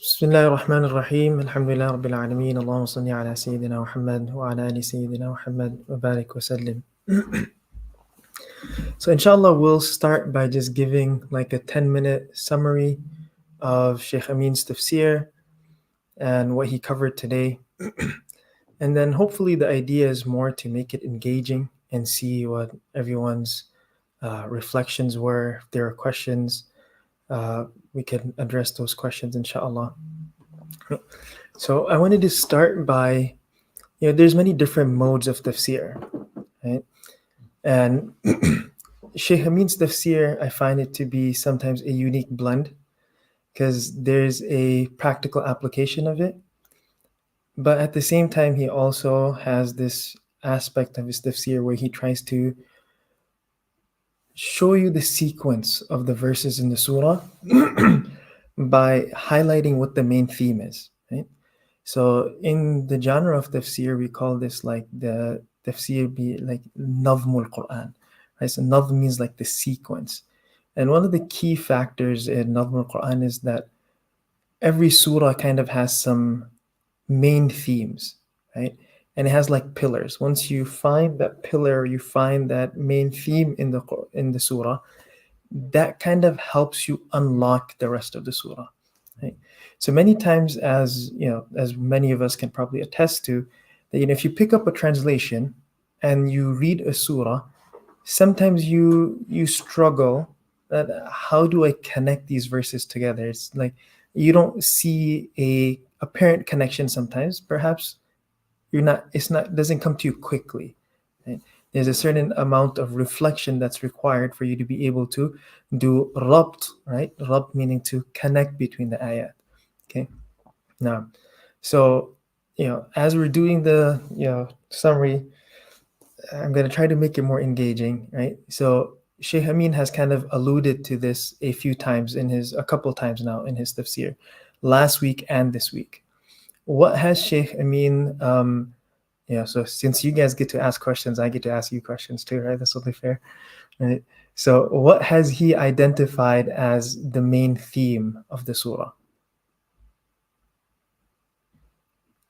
بسم الله الرحمن الرحيم الحمد لله رب العالمين اللهم صل على سيدنا محمد وعلى آل سيدنا محمد وبارك وسلم. So inshallah we'll start by just giving like a 10-minute summary of Sheikh Amin's tafsir and what he covered today. And then hopefully the idea is more to make it engaging and see what everyone's reflections were. If there are questions, we can address those questions inshallah. So I wanted to start by, there's many different modes of tafsir, right? And Sheikh Amin's tafsir, I find it to be sometimes a unique blend because there's a practical application of it. But at the same time, he also has this aspect of his tafsir where he tries to show you the sequence of the verses in the surah by highlighting what the main theme is, right? So in the genre of tafsir, we call this like the tafsir be like Nazmul Quran, right? So Nazm means like the sequence. And one of the key factors in Nazmul Quran is that every surah kind of has some main themes, right? And it has like pillars. Once you find that pillar, you find that main theme in the surah, that kind of helps you unlock the rest of the surah, right? So many times, as many of us can probably attest to, that if you pick up a translation and you read a surah, sometimes you struggle that how do I connect these verses together? It's like you don't see a apparent connection sometimes. Perhaps doesn't come to you quickly, right? There's a certain amount of reflection that's required for you to be able to do rabt, right? Rabt meaning to connect between the ayat. Okay. Now, so as we're doing the summary, I'm going to try to make it more engaging, right? So Sheikh Amin has kind of alluded to this a couple times now in his tafsir, last week and this week. What has Sheikh Amin, so since you guys get to ask questions, I get to ask you questions too, right? That's totally fair, right? So what has he identified as the main theme of the surah?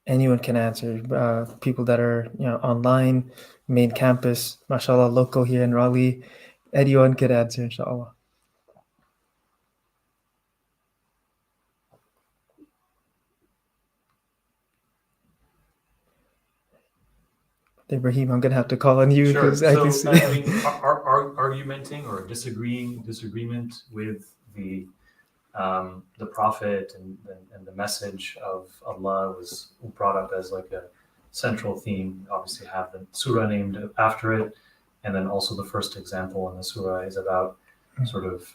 Anyone can answer. People that are online, main campus, mashallah, local here in Raleigh, anyone could answer, inshallah. Ibrahim, I'm gonna have to call on you because I mean, argumenting or disagreement with the Prophet and the message of Allah was brought up as like a central theme. Obviously, have the surah named after it, and then also the first example in the surah is about sort of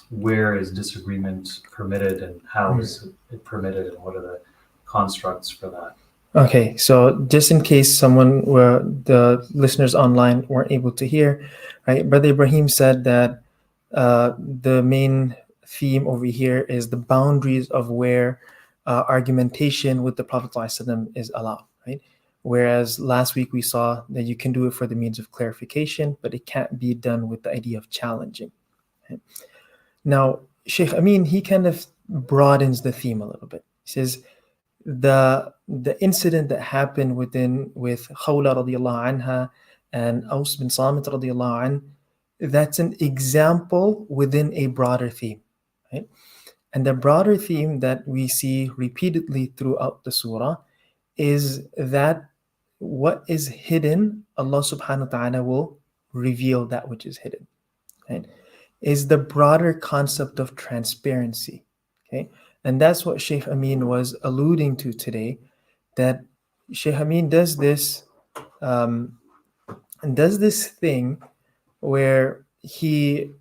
where is disagreement permitted and how is it permitted, and what are the constructs for that. Okay, so just in case the listeners online weren't able to hear, right? Brother Ibrahim said that the main theme over here is the boundaries of where argumentation with the Prophet ﷺ is allowed, right? Whereas last week we saw that you can do it for the means of clarification, but it can't be done with the idea of challenging. Right? Now, Sheikh Amin, he kind of broadens the theme a little bit. He says, the incident that happened with Khawla radiallahu anha and Aus bin Samit radiallahu anh, that's an example within a broader theme, right? And the broader theme that we see repeatedly throughout the surah is that what is hidden, Allah subhanahu wa ta'ala will reveal that which is hidden, right? Is the broader concept of transparency, okay? And that's what Sheikh Amin was alluding to today, that Sheikh Amin does this thing where he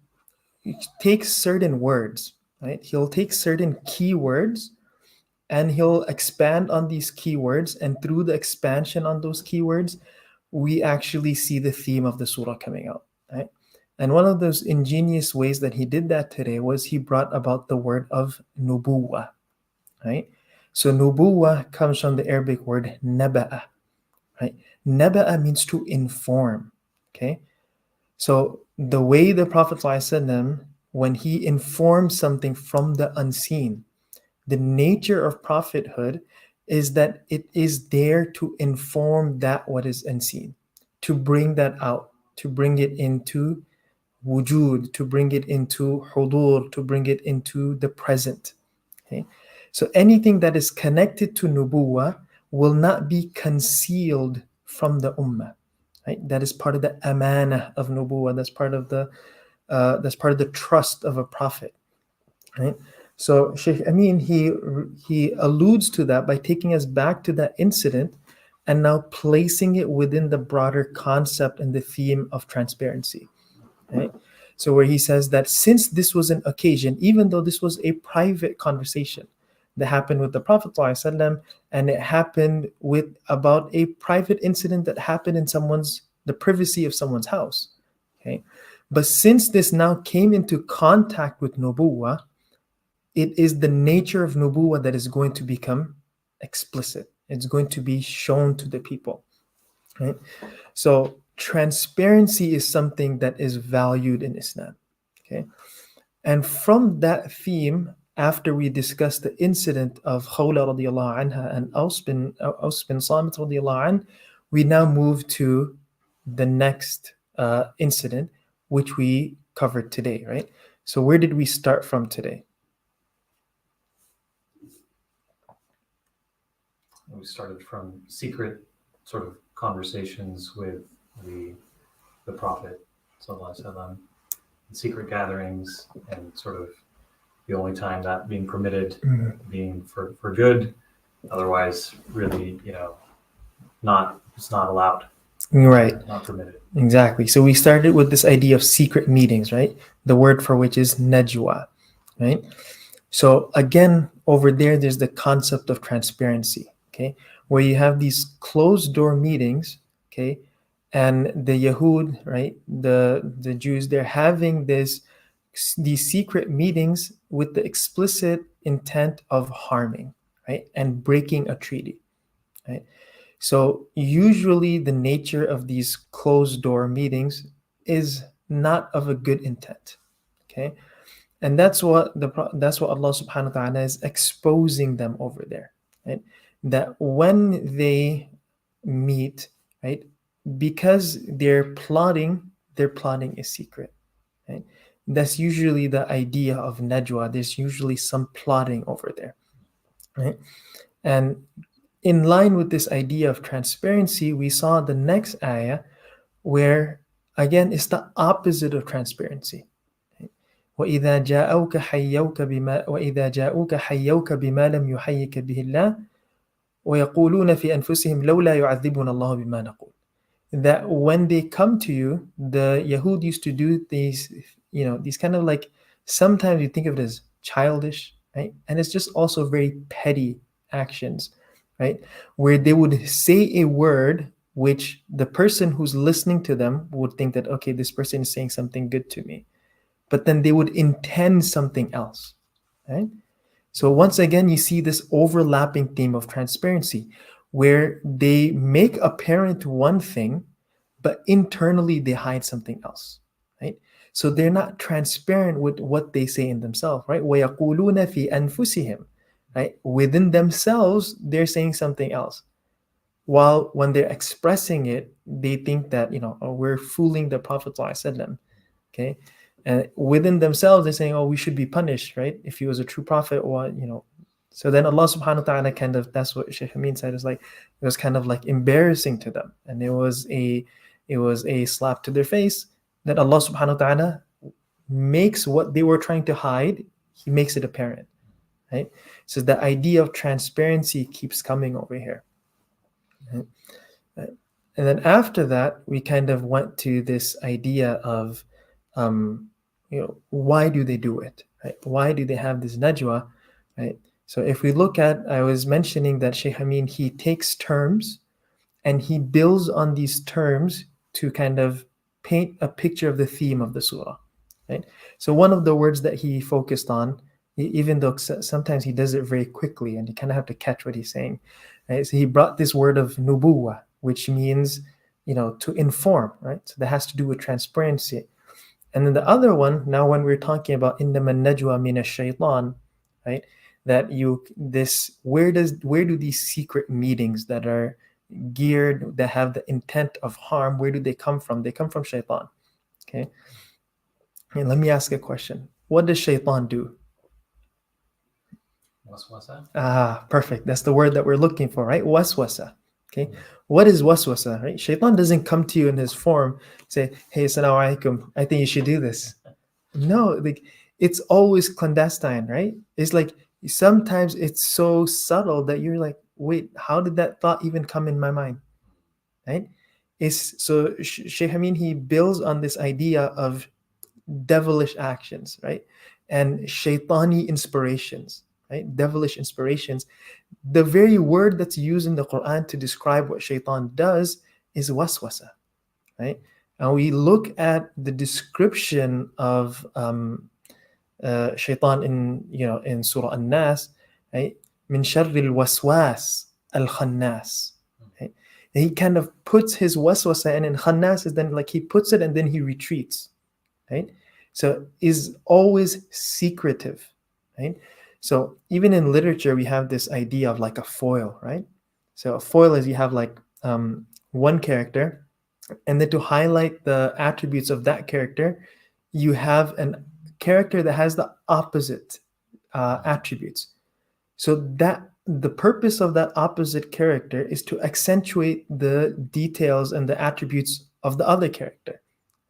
takes certain words, right? He'll take certain keywords and he'll expand on these keywords, and through the expansion on those keywords, we actually see the theme of the surah coming out, right? And one of those ingenious ways that he did that today was he brought about the word of nubuwah, right? So nubuwah comes from the Arabic word naba'a, right? Naba'a means to inform, okay? So the way the Prophet ﷺ, when he informed something from the unseen, The nature of prophethood is that it is there to inform that what is unseen, to bring that out, to bring it into wujud, to bring it into hudur, to bring it into the present. Okay? So anything that is connected to nubuwah will not be concealed from the ummah. Right? That is part of the amana of nubuwah. That's part of the trust of a prophet. Right? So Sheikh Amin, he alludes to that by taking us back to that incident and now placing it within the broader concept and the theme of transparency. Right? So where he says that since this was an occasion, even though this was a private conversation that happened with the Prophet ﷺ, and it happened with about a private incident that happened in the privacy of someone's house. Okay. But since this now came into contact with nubuwah, it is the nature of nubuwah that is going to become explicit. It's going to be shown to the people. Right? So transparency is something that is valued in Islam. Okay. And from that theme, after we discuss the incident of Khawla radiallahu anha and Aus bin Samit radiallahu anh, we now move to the next incident, which we covered today, right? So where did we start from today? We started from secret sort of conversations with the Prophet, sallallahu alaihi wasallam, secret gatherings, and sort of the only time that being permitted being for good, otherwise really, it's not allowed. Right. Not permitted. Exactly. So we started with this idea of secret meetings, right? The word for which is najwa, right? So again, over there's the concept of transparency, okay? Where you have these closed door meetings, okay? And the Yahud, right? The Jews, they're having these secret meetings with the explicit intent of harming, right? And breaking a treaty, right? So usually the nature of these closed door meetings is not of a good intent, okay? And that's what Allah subhanahu wa ta'ala is exposing them over there, right? That when they meet, right, because they're plotting is secret, right? That's usually the idea of najwa. There's usually some plotting over there, right? And in line with this idea of transparency, we saw the next ayah where, again, it's the opposite of transparency. وَإِذَا جَاءُوكَ حَيَّوْكَ بِمَا لَمْ يُحَيِّكَ بِهِ اللَّهُ وَيَقُولُونَ فِي أَنفُسِهِمْ لَوْلَا يُعَذِّبُنَا اللَّهُ بِمَا نَقُولُ. That when they come to you, the Yahud used to do these kind of like, sometimes you think of it as childish, right? And it's just also very petty actions, right? Where they would say a word which the person who's listening to them would think that, okay, this person is saying something good to me. But then they would intend something else, right? So once again, you see this overlapping theme of transparency, where they make apparent one thing, but internally they hide something else, right? So they're not transparent with what they say in themselves, right? وَيَقُولُونَ فِي أَنفُسِهِمْ, right? Within themselves, they're saying something else. While when they're expressing it, they think that, we're fooling the Prophet ﷺ, okay? And within themselves, they're saying, oh, we should be punished, right? If he was a true prophet, or, So then Allah subhanahu wa ta'ala kind of, that's what Shaykh Amin said, is like, it was kind of like embarrassing to them. And it was a slap to their face that Allah subhanahu wa ta'ala makes what they were trying to hide, He makes it apparent, right? So the idea of transparency keeps coming over here. Right? And then after that, we kind of went to this idea of, why do they do it, right? Why do they have this najwa, right? So if we look at, I was mentioning that Shaykh Amin, he takes terms and he builds on these terms to kind of paint a picture of the theme of the surah, right? So one of the words that he focused on, even though sometimes he does it very quickly and you kind of have to catch what he's saying, right? So he brought this word of nubuwah, which means, to inform, right? So that has to do with transparency. And then the other one, now when we're talking about إِنَّمَا النَّجْوَى مِنَ الشَّيْطَانِ, right? that where do these secret meetings that are geared, that have the intent of harm, where do they come from? They come from shaitan. Okay. And let me ask a question. What does shaitan do? Waswasa. Perfect. That's the word that we're looking for, right? Waswasa. Okay. What is waswasa, right? Shaitan doesn't come to you in his form, say, hey, assalamu alaikum, I think you should do this. No, like it's always clandestine, right? It's like sometimes it's so subtle that you're like, wait, how did that thought even come in my mind? Right? Sheikh Amin, he builds on this idea of devilish actions, right? And shaitani inspirations, right? Devilish inspirations. The very word that's used in the Quran to describe what shaitan does is waswasa, right? And we look at the description of shaitan in Surah An-Nas, right? Min sharri al-waswas al-khannas. Right? He kind of puts his waswasa, and in khannas is then like he puts it and then he retreats, right? So is always secretive, right? So even in literature, we have this idea of like a foil, right? So a foil is you have like one character, and then to highlight the attributes of that character, you have a character that has the opposite attributes. So that the purpose of that opposite character is to accentuate the details and the attributes of the other character,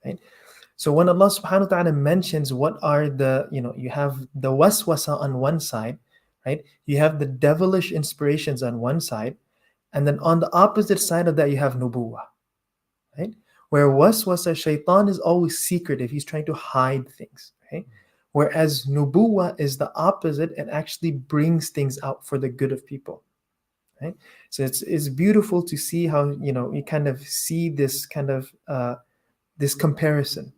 right? So when Allah subhanahu wa ta'ala mentions what are you have the waswasa on one side, right? You have the devilish inspirations on one side, and then on the opposite side of that, you have nubuwah, right? Where waswasa, shaitan is always secretive. He's trying to hide things, right? Whereas nubuwah is the opposite and actually brings things out for the good of people, right? So it's beautiful to see how, you kind of see this kind of this comparison,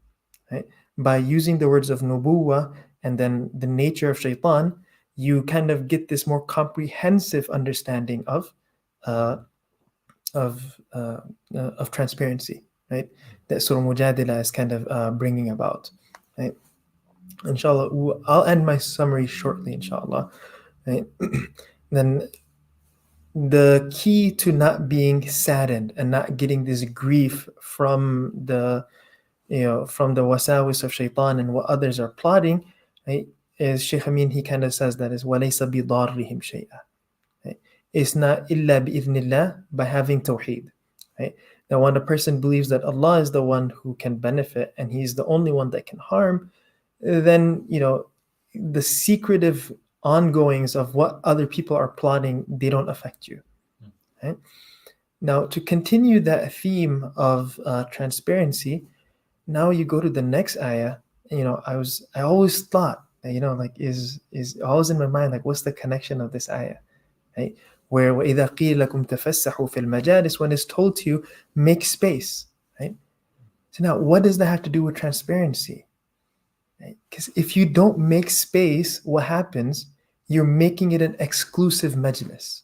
right? By using the words of nubuwah and then the nature of shaitan, you kind of get this more comprehensive understanding of transparency, right? That Sūrah al-Mujādilah is kind of bringing about, right? Inshallah, I'll end my summary shortly, inshallah, right? Then the key to not being saddened and not getting this grief from the wasawis of shaitan and what others are plotting, right, is Shaykh Amin, he kind of says that is وَلَيْسَ بِضَارِّهِمْ شَيْئًا, right? It's not illa bi'idhnillah, by having tawheed, right? Now when a person believes that Allah is the one who can benefit and he's the only one that can harm, then the secretive ongoings of what other people are plotting, they don't affect you, right? Now to continue that theme of transparency, now you go to the next ayah. I always thought, like is always in my mind, like what's the connection of this ayah, right? Where وَإِذَا قِيلَ لَكُمْ تَفَسَّحُوا فِي الْمَجَالِسِ, when it's told to you, make space, right? So now what does that have to do with transparency? Right? Because if you don't make space, what happens? You're making it an exclusive majlis.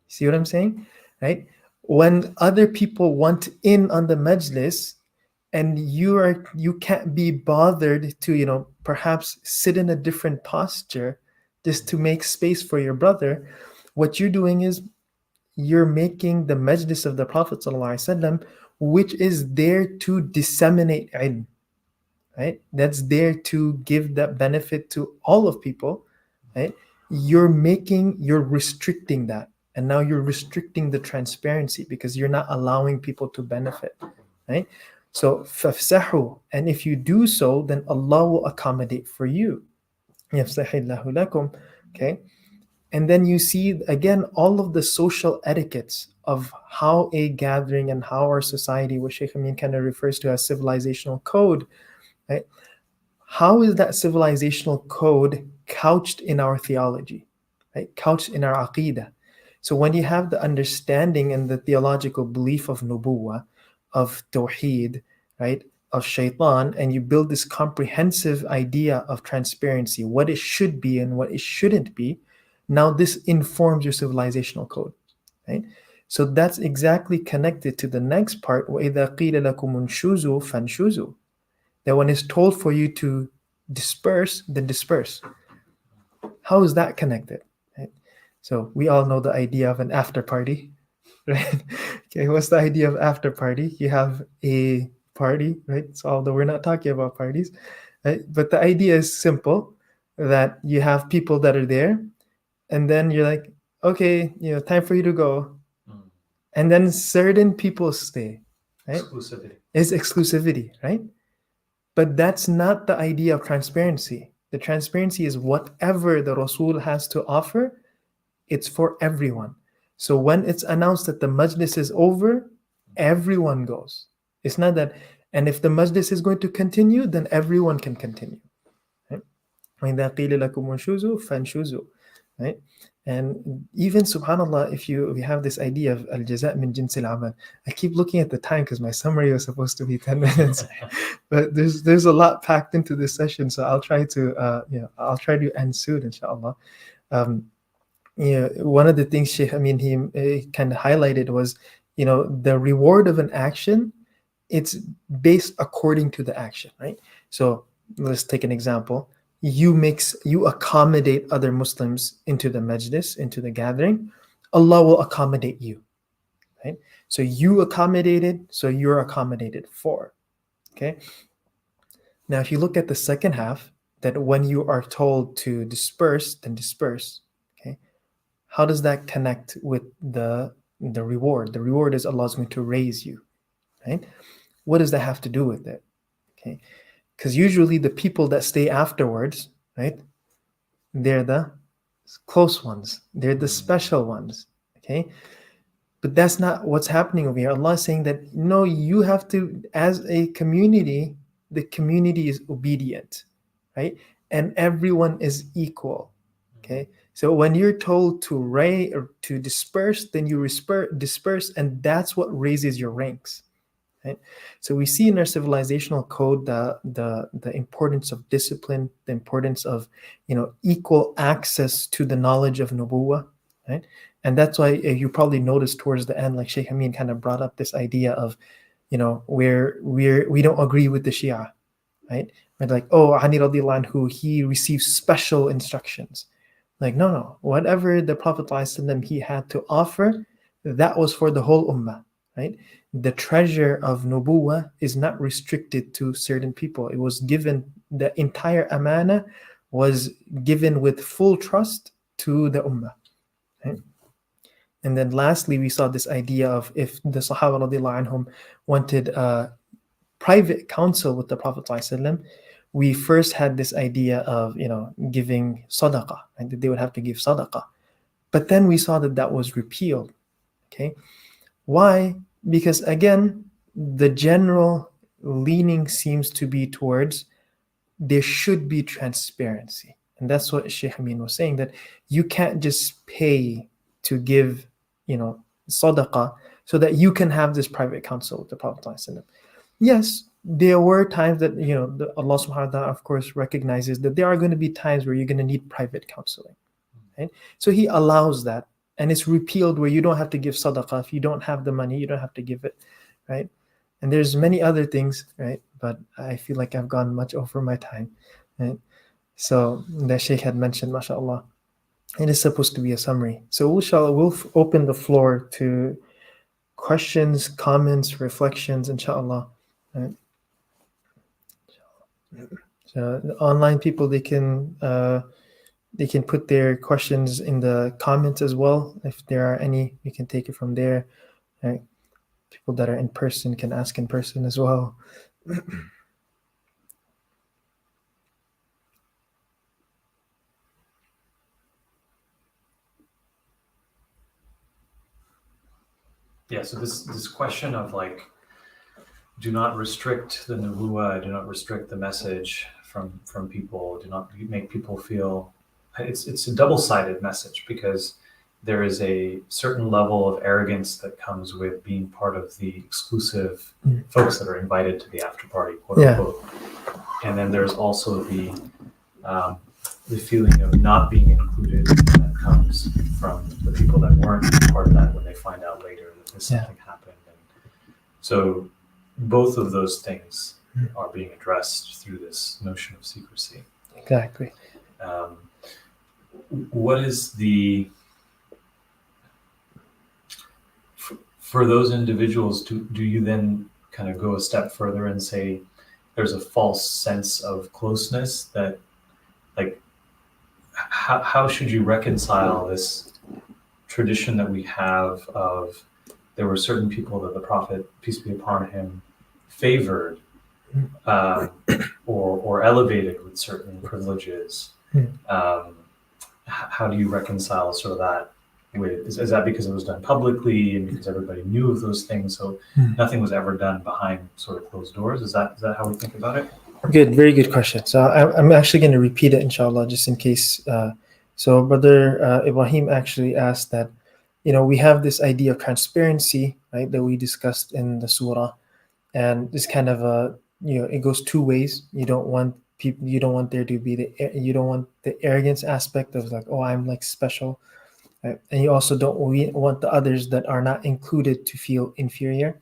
See what I'm saying? Right? When other people want in on the majlis, and you can't be bothered to perhaps sit in a different posture just to make space for your brother, what you're doing is you're making the majlis of the Prophet ﷺ, which is there to disseminate ilm, right? That's there to give that benefit to all of people, right? You're restricting that, and now you're restricting the transparency because you're not allowing people to benefit, right? So fafsahu, and if you do so, then Allah will accommodate for you. Yafsahillahu lakum. Okay, and then you see again all of the social etiquettes of how a gathering and how our society, what Shaykh Amin kind of refers to as civilizational code, right? How is that civilizational code couched in our theology, right? Couched in our aqidah. So when you have the understanding and the theological belief of nubuwah, of tawheed, right, of shaitan, and you build this comprehensive idea of transparency, what it should be and what it shouldn't be, now this informs your civilizational code, right? So that's exactly connected to the next part, وَإِذَا قِيلَ لَكُمُ انشُزُوا فَانشُزُوا, that when it's told for you to disperse, then disperse. How is that connected? Right? So we all know the idea of an after party, right? Okay, what's the idea of after party? You have a party, right? So although we're not talking about parties, right? But the idea is simple, that you have people that are there, and then you're like, okay, time for you to go. Mm. And then certain people stay, right? Exclusivity. It's exclusivity, right? But that's not the idea of transparency. The transparency is whatever the Rasul has to offer, it's for everyone. So when it's announced that the majlis is over, everyone goes. It's not that, and if the majlis is going to continue, then everyone can continue. Right? وَإِذَا قِيلَ لَكُمُ انشُزُوا فَانشُزُوا. Right? And even subhanallah, if we have this idea of al-jaza' min jinsil amal. I keep looking at the time because my summary was supposed to be 10 minutes, but there's a lot packed into this session, so I'll try to end soon, inshallah. One of the things Sheikh Amin he kind of highlighted was, the reward of an action, it's based according to the action, right? So let's take an example. You accommodate other Muslims into the majlis, into the gathering, Allah will accommodate you, right? So you accommodated, so you're accommodated for. Okay. Now, if you look at the second half, that when you are told to disperse, then disperse. Okay. How does that connect with the reward? The reward is Allah is going to raise you, right? What does that have to do with it? Okay. Because usually the people that stay afterwards, right, they're the close ones. They're the special ones. Okay. But that's not what's happening over here. Allah is saying that, no, you have to, as a community, the community is obedient, right? And everyone is equal. Okay. So when you're told to disperse, then you disperse, and that's what raises your ranks. Right? So we see in our civilizational code the importance of discipline, the importance of equal access to the knowledge of nubuwah, right? And that's why you probably noticed towards the end, like Sheikh Amin kind of brought up this idea of, where we don't agree with the Shia, right? We're like, oh, Ali radiallahu anhu, he received special instructions. Like, no, whatever the Prophet ﷺ he had to offer, that was for the whole ummah, right? The treasure of nubuwah is not restricted to certain people. It was given, the entire amana was given with full trust to the ummah, right? And then lastly, we saw this idea of, if the Sahaba radiallahu anhum wanted private counsel with the Prophet ﷺ, we first had this idea of giving sadaqah, and that they would have to give sadaqah. But then we saw that was repealed. Okay, why? Because again, the general leaning seems to be towards there should be transparency, and that's what Sheikh Amin was saying, that you can't just pay to give sadaqah so that you can have this private counsel with the Prophet ﷺ. Yes, there were times that Allah subhanahu wa ta'ala of course recognizes that there are going to be times where you're going to need private counseling, right? So he allows that, and it's repealed where you don't have to give sadaqah. If you don't have the money, you don't have to give it, right? And there's many other things, right? But I feel like I've gone much over my time, right? So the Sheikh had mentioned, mashallah, it is supposed to be a summary. So we'll open the floor to questions, comments, reflections, inshallah. Right? So the online people, they can put their questions in the comments as well. If there are any, we can take it from there. Right? People that are in person can ask in person as well. Yeah, so this question of like, do not restrict the nubuwah, do not restrict the message from people, do not make people feel, it's a double-sided message, because there is a certain level of arrogance that comes with being part of the exclusive folks that are invited to the after party, quote unquote. And then there's also the feeling of not being included that comes from the people that weren't part of that when they find out later that something happened. And so both of those things are being addressed through this notion of secrecy. Exactly. what is the, for those individuals, do you then kind of go a step further and say there's a false sense of closeness that, like, how should you reconcile this tradition that we have of there were certain people that the Prophet, peace be upon him, favored or elevated with certain privileges? How do you reconcile sort of that with, is that because it was done publicly and because everybody knew of those things, so nothing was ever done behind sort of closed doors? Is that how we think about it? Good, very good question. So I'm actually going to repeat it, inshallah, just in case. So Brother Ibrahim actually asked that, we have this idea of transparency, right, that we discussed in the surah, and this kind of it goes two ways. You don't want there to be you don't want the arrogance aspect of like, oh, I'm like special, right? And you also don't want the others that are not included to feel inferior.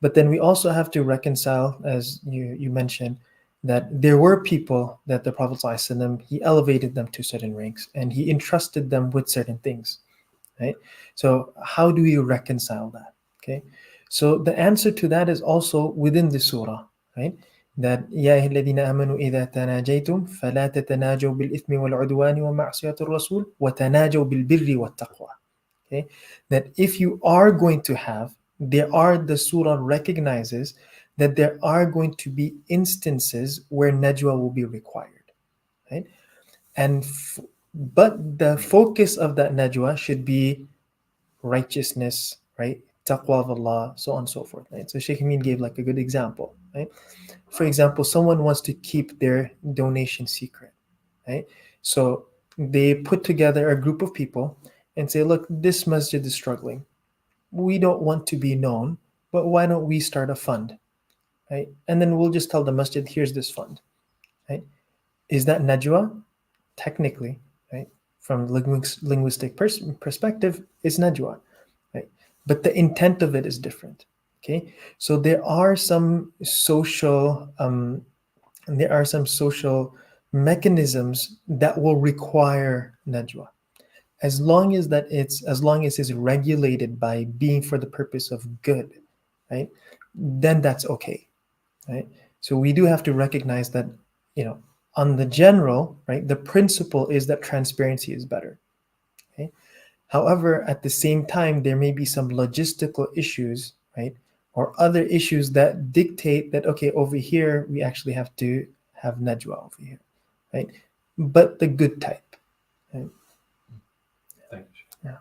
But then we also have to reconcile, as you mentioned, that there were people that the Prophet ﷺ, he elevated them to certain ranks and he entrusted them with certain things, right? So how do we reconcile that? Okay, so the answer to that is also within the surah, right? That يا أيها الذين آمنوا إذا تناجيتم فلا تتناجوا بالإثم والعدوان ومعصية الرسول وتناجوا بالبر والتقوى. Okay, that if you are going to have, the surah recognizes that there are going to be instances where najwa will be required, right? And but the focus of that najwa should be righteousness, right? Taqwa of Allah, so on and so forth, right? So Sheikh Amin gave like a good example, right? For example, someone wants to keep their donation secret, right? So they put together a group of people and say, look, this masjid is struggling. We don't want to be known, but why don't we start a fund, right? And then we'll just tell the masjid, here's this fund, right? Is that najwa? Technically, right? From linguistic perspective, it's najwa, right? But the intent of it is different, okay? So there are some social mechanisms that will require najwa. As long as it's regulated by being for the purpose of good, right? Then that's okay, right? So we do have to recognize that, on the general, right, the principle is that transparency is better. Okay. However, at the same time, there may be some logistical issues, right, or other issues that dictate that, okay, over here we actually have to have najwa over here, right? But the good type, right? Thank you. Yeah.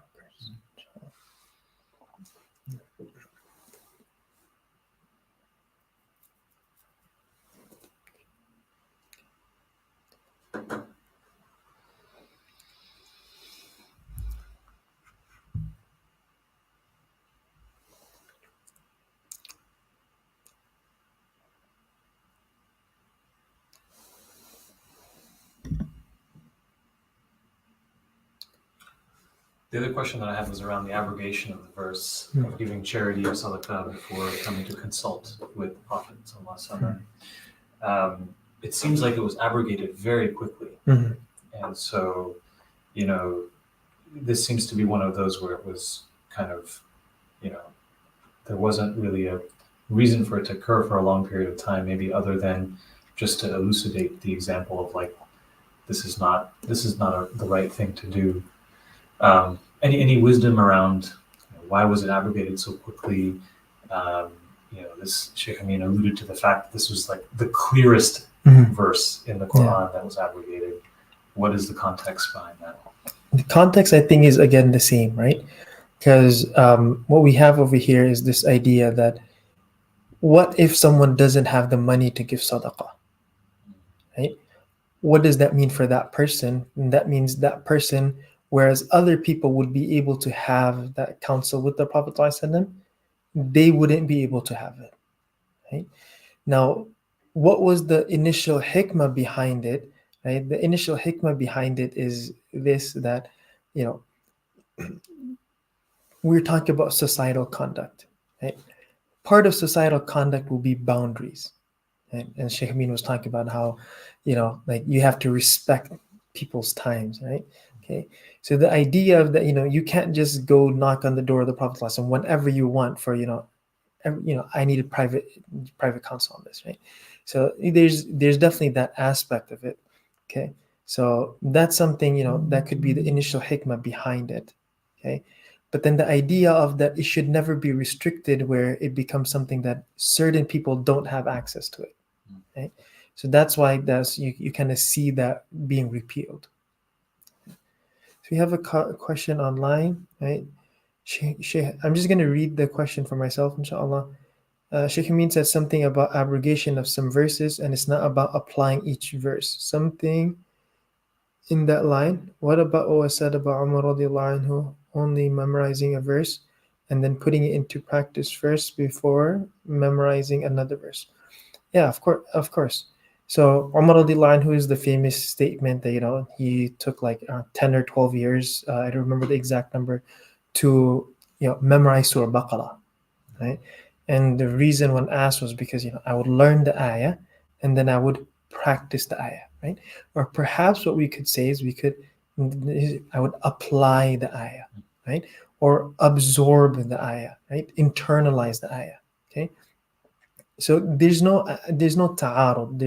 The other question that I had was around the abrogation of the verse of giving charity or sadaqah before coming to consult with the Prophet. It seems like it was abrogated very quickly. And so, this seems to be one of those where it was kind of, there wasn't really a reason for it to occur for a long period of time, maybe other than just to elucidate the example of like, this is not the right thing to do. Any wisdom around why was it abrogated so quickly? This Sheikh Amin alluded to the fact that this was like the clearest verse in the Quran that was abrogated. What is the context behind that? The context, I think, is again the same, right? Because what we have over here is this idea that what if someone doesn't have the money to give sadaqah, right? What does that mean for that person? And that means that person, whereas other people would be able to have that counsel with the Prophet ﷺ, they wouldn't be able to have it, right? Now, what was the initial hikmah behind it, right? The initial hikmah behind it is this, that, we're talking about societal conduct, right? Part of societal conduct will be boundaries. And Sheikh Amin was talking about how, like you have to respect people's times, right? Okay, so the idea of that, you can't just go knock on the door of the Prophet ﷺ whenever you want for, I need a private counsel on this, right? So there's definitely that aspect of it. Okay, so that's something, that could be the initial hikmah behind it. Okay, but then the idea of that it should never be restricted where it becomes something that certain people don't have access to it, right? So that's why you kind of see that being repealed. So we have a question online, right? I'm just going to read the question for myself, inshallah. Sheikh Amin said something about abrogation of some verses, and it's not about applying each verse. Something in that line. What about what was said about Umar radiallahu anhu only memorizing a verse and then putting it into practice first before memorizing another verse? Yeah, of course. So Umar radiallahu anhu is the famous statement that he took like 10 or 12 years. I don't remember the exact number to memorize Surah Baqarah, right? And the reason when asked was because I would learn the ayah and then I would practice the ayah, right? Or perhaps what we could say is I would apply the ayah, right? Or absorb the ayah, right? Internalize the ayah. Okay. So there's no ta'arud,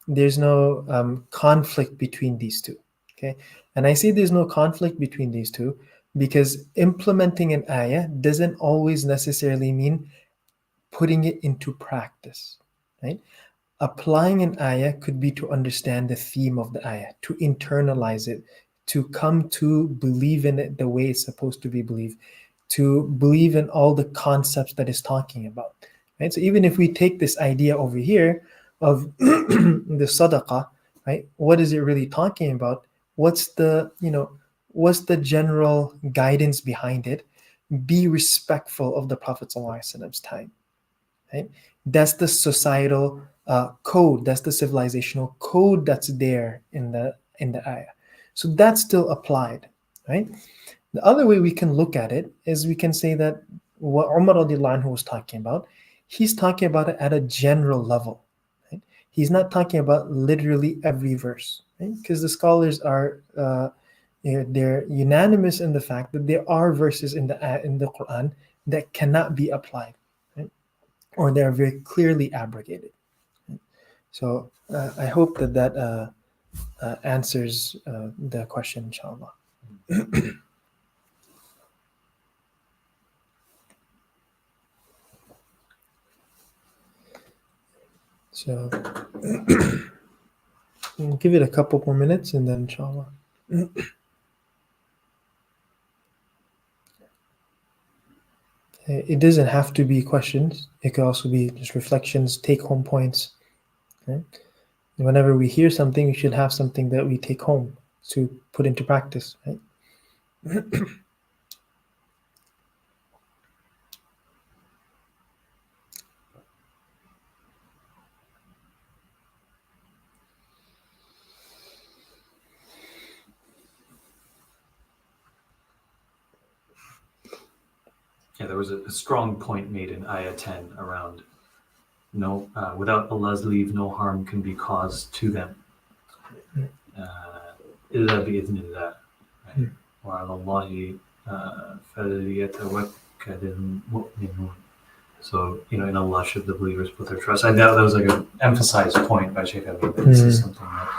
there's no conflict between these two. Okay, and I say there's no conflict between these two because implementing an ayah doesn't always necessarily mean putting it into practice, right? Applying an ayah could be to understand the theme of the ayah, to internalize it, to come to believe in it the way it's supposed to be believed, to believe in all the concepts that it's talking about, right? So even if we take this idea over here of the sadaqah, right? What is it really talking about? What's the general guidance behind it? Be respectful of the Prophet ﷺ's time, right? That's the societal code. That's the civilizational code that's there in the ayah. So that's still applied, right? The other way we can look at it is we can say that what Umar radiallahu anhu was talking about, he's talking about it at a general level, right? He's not talking about literally every verse, right? Because the scholars are they're unanimous in the fact that there are verses in the Quran that cannot be applied, right? Or they're very clearly abrogated. So I hope that answers the question, inshallah. So we'll give it a couple more minutes and then inshallah. It doesn't have to be questions. It could also be just reflections, take-home points. Right? Whenever we hear something, we should have something that we take home to put into practice. Right? Yeah, there was a strong point made in Ayah 10 around without Allah's leave, no harm can be caused to them. إِلَّا بِإِذْنِ اللَّهِ وَعَلَى اللَّهِ فَلْيَتَوَكَّلِ الْمُؤْمِنُونَ. So, in Allah should the believers put their trust. I doubt that was like an emphasized point by Sheikh Amin, that this is something that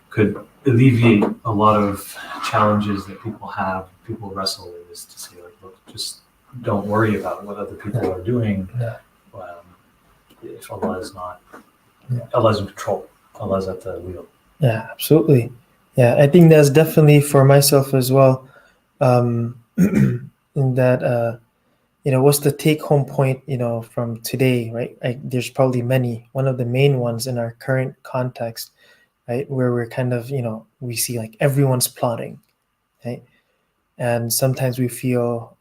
could alleviate a lot of challenges that people wrestle with, is to say, like, look, just don't worry about what other people are doing. If Allah is not, Allah's in control, Allah's at the wheel. Yeah, absolutely. Yeah, I think that's definitely for myself as well. In that, what's the take-home point, from today, right? There's probably many. One of the main ones in our current context, right, where we're kind of, we see like everyone's plotting, right? And sometimes we feel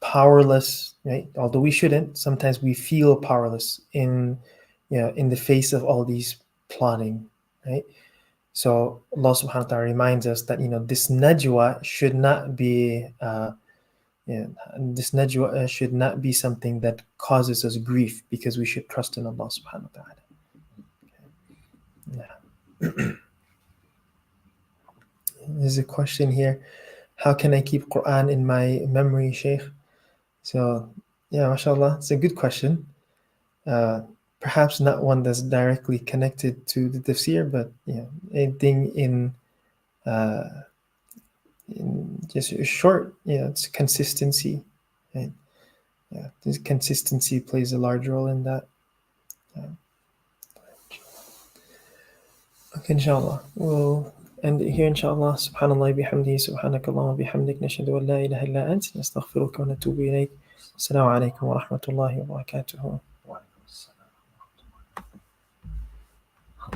powerless, right? Although we shouldn't. Sometimes we feel powerless in the face of all these plotting, right? So Allah subhanahu wa ta'ala reminds us that this najwa should not be should not be something that causes us grief, because we should trust in Allah subhanahu wa ta'ala. Okay. Yeah. There's a question here. How can I keep Quran in my memory, Sheikh? So, yeah, mashallah, it's a good question. Perhaps not one that's directly connected to the tafsir, but anything in just a short, it's consistency. Right? Yeah, this consistency plays a large role in that. Okay, inshallah. We'll end it here, inshallah. Subhanallah bihamdihi, subhanakallah bihamdik, nashhadu an la ilaha illa ant, nastaghfiruka wa natubu ilayk. Assalamu alaikum wa rahmatullahi wa barakatuhu.